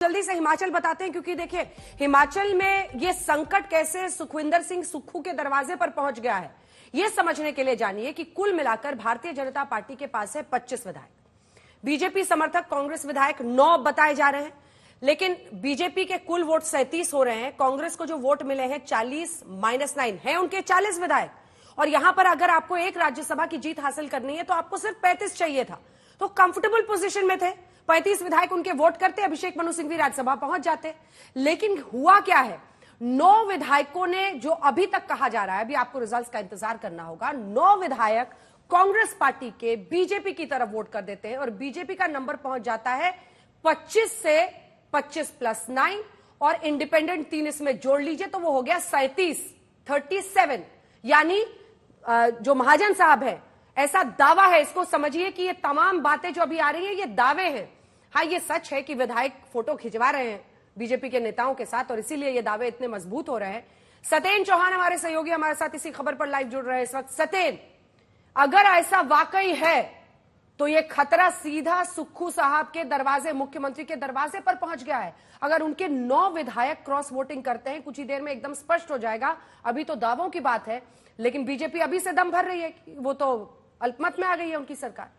जल्दी से हिमाचल बताते हैं, क्योंकि देखिए हिमाचल में ये संकट कैसे सुखविंदर सिंह सुक्खू के दरवाजे पर पहुंच गया है, ये समझने के लिए जानिए कि कुल मिलाकर भारतीय जनता पार्टी के पास है 25 विधायक। बीजेपी समर्थक कांग्रेस विधायक 9 बताए जा रहे हैं, लेकिन बीजेपी के कुल वोट 37 हो रहे हैं। कांग्रेस को जो वोट मिले हैं 40-9 है उनके 40 विधायक। और यहां पर अगर आपको एक राज्यसभा की जीत हासिल करनी है तो आपको सिर्फ 35 चाहिए था, तो कंफर्टेबल पोजीशन में थे। 35 विधायक उनके वोट करते, अभिषेक मनु सिंघवी राज्यसभा पहुंच जाते। लेकिन हुआ क्या है, 9 विधायकों ने, जो अभी तक कहा जा रहा है, अभी आपको रिजल्ट्स का इंतजार करना होगा, 9 विधायक कांग्रेस पार्टी के बीजेपी की तरफ वोट कर देते हैं और बीजेपी का नंबर पहुंच जाता है 25 से 25+9 और इंडिपेंडेंट 3 इसमें जोड़ लीजिए तो वो हो गया 37। यानी जो महाजन साहब है, ऐसा दावा है, इसको समझिए कि ये तमाम बातें जो अभी आ रही है ये दावे हैं। हाँ, ये सच है कि विधायक फोटो खिंचवा रहे हैं बीजेपी के नेताओं के साथ और इसीलिए ये दावे इतने मजबूत हो रहे हैं। सतेन चौहान हमारे सहयोगी हमारे साथ इसी खबर पर लाइव जुड़ रहे हैं इस वक्त। सतेन, अगर ऐसा वाकई है तो ये खतरा सीधा सुक्खू साहब के दरवाजे, मुख्यमंत्री के दरवाजे पर पहुंच गया है। अगर उनके 9 विधायक क्रॉस वोटिंग करते हैं, कुछ ही देर में एकदम स्पष्ट हो जाएगा। अभी तो दावों की बात है, लेकिन बीजेपी अभी से दम भर रही है, वो तो अल्पमत में आ गई है उनकी सरकार।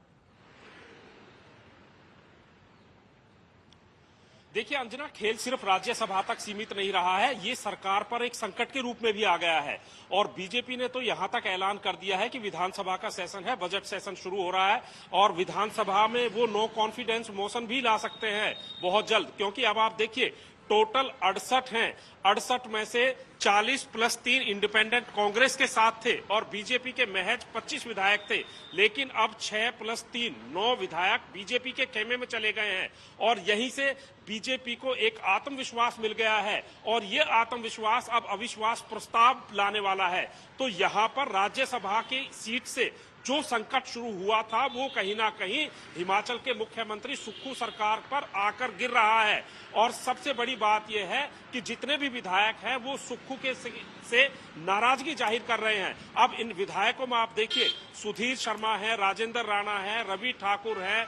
देखिए अंजना, खेल सिर्फ राज्यसभा तक सीमित नहीं रहा है, ये सरकार पर एक संकट के रूप में भी आ गया है। और बीजेपी ने तो यहां तक ऐलान कर दिया है कि विधानसभा का सेशन है, बजट सेशन शुरू हो रहा है और विधानसभा में वो नो कॉन्फिडेंस मोशन भी ला सकते हैं बहुत जल्द। क्योंकि अब आप देखिए टोटल 68 हैं, 68 में से 40+3 इंडिपेंडेंट कांग्रेस के साथ थे और बीजेपी के महज 25 विधायक थे। लेकिन अब 6+3 9 विधायक बीजेपी के खेमे में चले गए हैं और यहीं से बीजेपी को एक आत्मविश्वास मिल गया है और ये आत्मविश्वास अब अविश्वास प्रस्ताव लाने वाला है। तो यहाँ पर राज्यसभा की सीट से जो संकट शुरू हुआ था वो कहीं ना कहीं हिमाचल के मुख्यमंत्री सुक्खू सरकार पर आकर गिर रहा है। और सबसे बड़ी बात यह है कि जितने भी विधायक हैं वो सुक्खू के से नाराजगी जाहिर कर रहे हैं। अब इन विधायकों में आप देखिए सुधीर शर्मा है, राजेंद्र राणा है, रवि ठाकुर है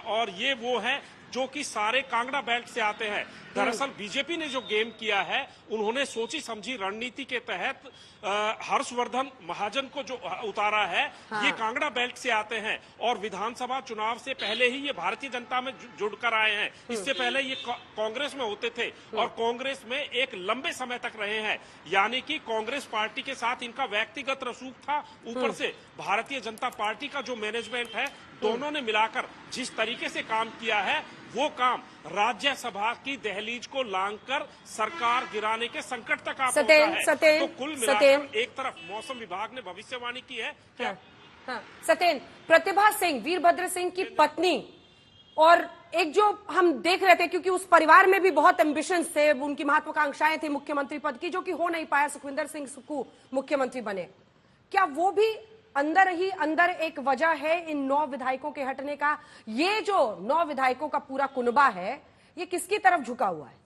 और ये वो हैं जो कि सारे कांगड़ा बेल्ट से आते हैं। दरअसल बीजेपी ने जो गेम किया है, उन्होंने सोची समझी रणनीति के तहत हर्षवर्धन महाजन को जो उतारा है, हाँ। ये कांगड़ा बेल्ट से आते हैं और विधानसभा चुनाव से पहले ही ये भारतीय जनता में जुड़कर आए हैं। इससे पहले ये कांग्रेस में होते थे और कांग्रेस में एक लंबे समय तक रहे हैं। यानी कि कांग्रेस पार्टी के साथ इनका व्यक्तिगत रसूख था, ऊपर से भारतीय जनता पार्टी का जो मैनेजमेंट है, दोनों ने मिलाकर जिस तरीके से काम किया है, वो काम राज्यसभा की दहलीज को लांघकर सरकार गिराने के संकट तक आ पहुंचा है। तो कुल मिलाकर एक तरफ मौसम विभाग ने भविष्यवाणी की है क्या? हाँ। सतेन, प्रतिभा सिंह, वीरभद्र सिंह की पत्नी, और एक जो हम देख रहे थे, क्योंकि उस परिवार में भी बहुत एम्बिशंस थे, उनकी महत्वाकांक्षाएं थी मुख्यमंत्री पद की, जो कि हो नहीं पाया। सुखविंदर सिंह सुक्खू मुख्यमंत्री बने, क्या वो भी अंदर ही अंदर एक वजह है इन 9 विधायकों के हटने का? ये जो 9 विधायकों का पूरा कुनबा है, ये किसकी तरफ झुका हुआ है?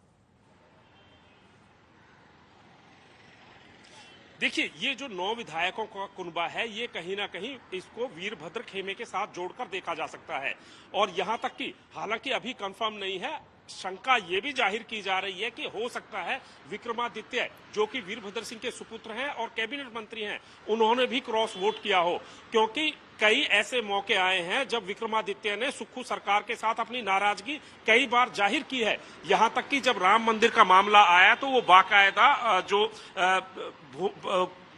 देखिए, ये जो 9 विधायकों का कुनबा है, ये कहीं ना कहीं इसको वीरभद्र खेमे के साथ जोड़कर देखा जा सकता है। और यहां तक कि हालांकि अभी कंफर्म नहीं है, शंका ये भी जाहिर की जा रही है कि हो सकता है विक्रमादित्य, जो कि वीरभद्र सिंह के सुपुत्र हैं और कैबिनेट मंत्री हैं, उन्होंने भी क्रॉस वोट किया हो। क्योंकि कई ऐसे मौके आए हैं जब विक्रमादित्य ने सुक्खू सरकार के साथ अपनी नाराजगी कई बार जाहिर की है। यहां तक कि जब राम मंदिर का मामला आया तो वो बाकायदा जो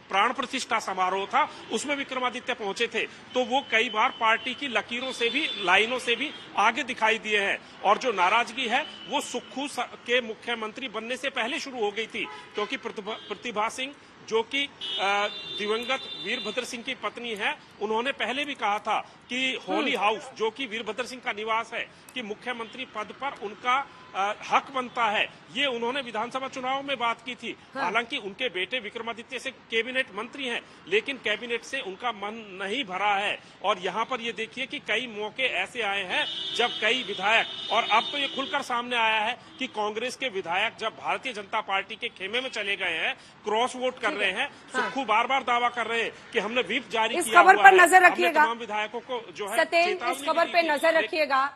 प्राण प्रतिष्ठा समारोह था उसमें विक्रमादित्य पहुंचे थे, तो वो कई बार पार्टी की लकीरों से भी, लाइनों से भी आगे दिखाई दिए हैं। और जो नाराजगी है वो सुक्खू के मुख्यमंत्री बनने से पहले शुरू हो गई थी, क्योंकि प्रतिभा सिंह, जो कि दिवंगत वीरभद्र सिंह की पत्नी है, उन्होंने पहले भी कहा था कि हॉली हाउस, जो कि वीरभद्र सिंह का निवास है, कि मुख्यमंत्री पद पर उनका हक बनता है। ये उन्होंने विधानसभा चुनाव में बात की थी। हाँ। हालांकि उनके बेटे विक्रमादित्य से कैबिनेट मंत्री हैं, लेकिन कैबिनेट से उनका मन नहीं भरा है। और यहाँ पर ये देखिए कि कई मौके ऐसे आए हैं जब कई विधायक, और अब तो ये खुलकर सामने आया है कि कांग्रेस के विधायक जब भारतीय जनता पार्टी के खेमे में चले गए हैं, क्रॉस वोट कर रहे हैं। हाँ। सुक्खू बार बार दावा कर रहे हैं कि हमने व्हिप जारी किया हुआ है। इस खबर पर नजर रखिएगा, तमाम विधायकों को जो है सतेन, इस खबर पे नजर रखिएगा।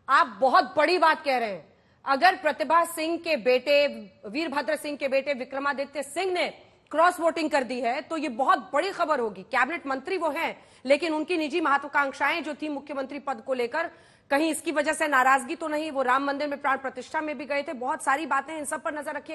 आप बहुत बड़ी बात कह रहे हैं। अगर प्रतिभा सिंह के बेटे वीरभद्र सिंह के बेटे विक्रमादित्य सिंह ने क्रॉस वोटिंग कर दी है तो ये बहुत बड़ी खबर होगी। कैबिनेट मंत्री वो हैं, लेकिन उनकी निजी महत्वाकांक्षाएं जो थी मुख्यमंत्री पद को लेकर, कहीं इसकी वजह से नाराजगी तो नहीं, वो राम मंदिर में प्राण प्रतिष्ठा में भी गए थे, बहुत सारी बातें, इन सब पर नजर रखिए।